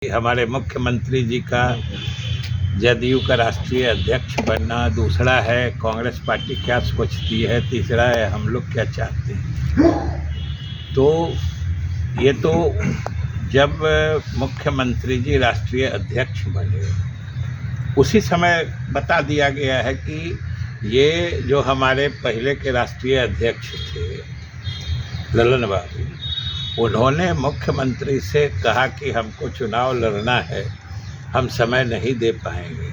हमारे मुख्यमंत्री जी का जदयू का राष्ट्रीय अध्यक्ष बनना, दूसरा है कांग्रेस पार्टी क्या सोचती है, तीसरा है हम लोग क्या चाहते हैं। तो ये तो जब मुख्यमंत्री जी राष्ट्रीय अध्यक्ष बने उसी समय बता दिया गया है कि ये जो हमारे पहले के राष्ट्रीय अध्यक्ष थे ललन बाबू, उन्होंने मुख्यमंत्री से कहा कि हमको चुनाव लड़ना है, हम समय नहीं दे पाएंगे,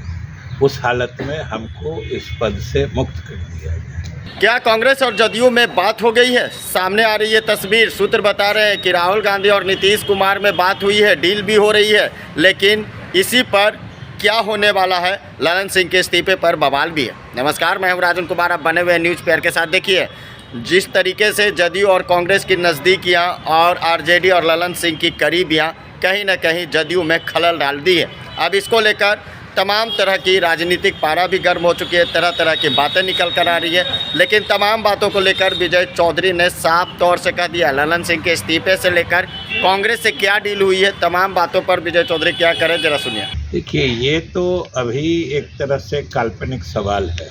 उस हालत में हमको इस पद से मुक्त कर दिया जाए। क्या कांग्रेस और जदयू में बात हो गई है? सामने आ रही है तस्वीर। सूत्र बता रहे हैं कि राहुल गांधी और नीतीश कुमार में बात हुई है, डील भी हो रही है, लेकिन इसी पर क्या होने वाला है, ललन सिंह के इस्तीफे पर बवाल भी है। नमस्कार, मैं हूं राजन कुमार, आप बने हुए न्यूज़ पेयर के साथ। देखिए जिस तरीके से जदयू और कांग्रेस की नज़दीकियाँ और आरजेडी और ललन सिंह की करीबियाँ कहीं ना कहीं जदयू में खलल डाल दी है। अब इसको लेकर तमाम तरह की राजनीतिक पारा भी गर्म हो चुकी है, तरह तरह की बातें निकल कर आ रही है, लेकिन तमाम बातों को लेकर विजय चौधरी ने साफ तौर से कह दिया ललन सिंह के इस्तीफे से लेकर कांग्रेस से क्या डील हुई है, तमाम बातों पर विजय चौधरी क्या करें, जरा सुनिए। देखिए, ये तो अभी एक तरह से काल्पनिक सवाल है,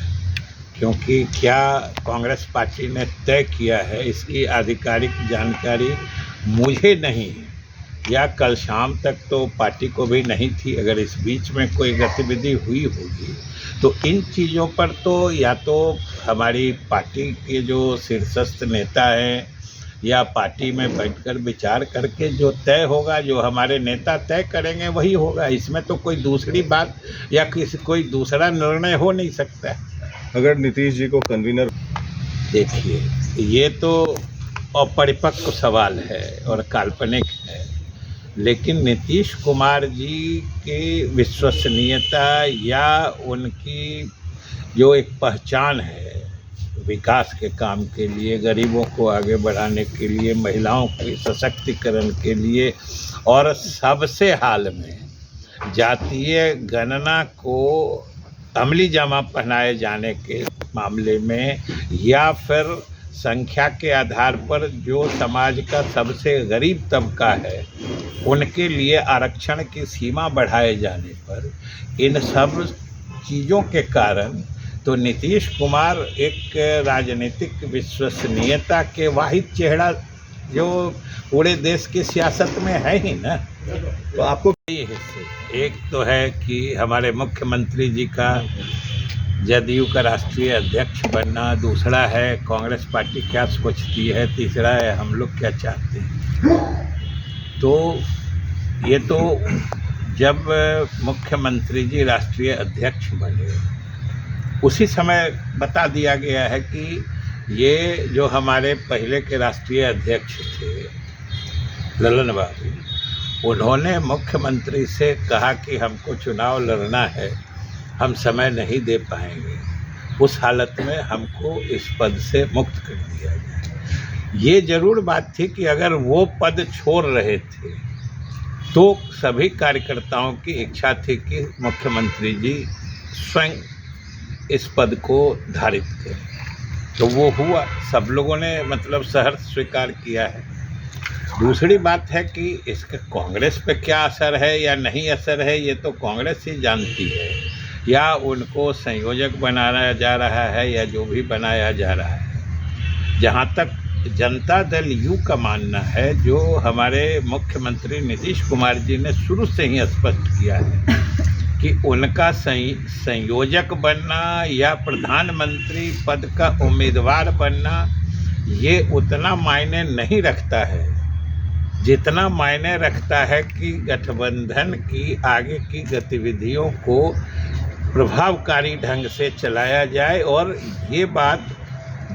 क्योंकि क्या कांग्रेस पार्टी ने तय किया है इसकी आधिकारिक जानकारी मुझे नहीं है, या कल शाम तक तो पार्टी को भी नहीं थी। अगर इस बीच में कोई गतिविधि हुई होगी तो इन चीज़ों पर तो या तो हमारी पार्टी के जो शीर्षस्थ नेता हैं या पार्टी में बैठकर विचार करके जो तय होगा, जो हमारे नेता तय करेंगे वही होगा। इसमें तो कोई दूसरी बात या कोई दूसरा निर्णय हो नहीं सकता है। अगर नीतीश जी को कन्वीनर, देखिए ये तो अपरिपक्व सवाल है और काल्पनिक है, लेकिन नीतीश कुमार जी की विश्वसनीयता या उनकी जो एक पहचान है विकास के काम के लिए, गरीबों को आगे बढ़ाने के लिए, महिलाओं के सशक्तिकरण के लिए और सबसे हाल में जातीय गणना को अमली जामा पहनाए जाने के मामले में, या फिर संख्या के आधार पर जो समाज का सबसे गरीब तबका है उनके लिए आरक्षण की सीमा बढ़ाए जाने पर, इन सब चीज़ों के कारण तो नीतीश कुमार एक राजनीतिक विश्वसनीयता के वाहिद चेहरा जो पूरे देश की सियासत में है ही ना। तो आपको कई हिस्से, एक तो है कि हमारे मुख्यमंत्री जी का जदयू का राष्ट्रीय अध्यक्ष बनना, दूसरा है कांग्रेस पार्टी क्या सोचती है, तीसरा है हम लोग क्या चाहते हैं। तो ये तो जब मुख्यमंत्री जी राष्ट्रीय अध्यक्ष बने उसी समय बता दिया गया है कि ये जो हमारे पहले के राष्ट्रीय अध्यक्ष थे ललन बाबू, उन्होंने मुख्यमंत्री से कहा कि हमको चुनाव लड़ना है, हम समय नहीं दे पाएंगे, उस हालत में हमको इस पद से मुक्त कर दिया जाए। ये ज़रूर बात थी कि अगर वो पद छोड़ रहे थे तो सभी कार्यकर्ताओं की इच्छा थी कि मुख्यमंत्री जी स्वयं इस पद को धारित करें, तो वो हुआ, सब लोगों ने मतलब सहर्ष स्वीकार किया है। दूसरी बात है कि इसका कांग्रेस पे क्या असर है या नहीं असर है, ये तो कांग्रेस ही जानती है, या उनको संयोजक बनाया जा रहा है या जो भी बनाया जा रहा है। जहाँ तक जनता दल यू का मानना है, जो हमारे मुख्यमंत्री नीतीश कुमार जी ने शुरू से ही स्पष्ट किया है कि उनका संयोजक बनना या प्रधानमंत्री पद का उम्मीदवार बनना ये उतना मायने नहीं रखता है जितना मायने रखता है कि गठबंधन की आगे की गतिविधियों को प्रभावकारी ढंग से चलाया जाए। और ये बात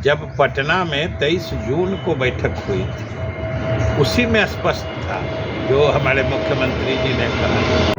जब पटना में 23 जून को बैठक हुई थी उसी में स्पष्ट था जो हमारे मुख्यमंत्री जी ने कहा।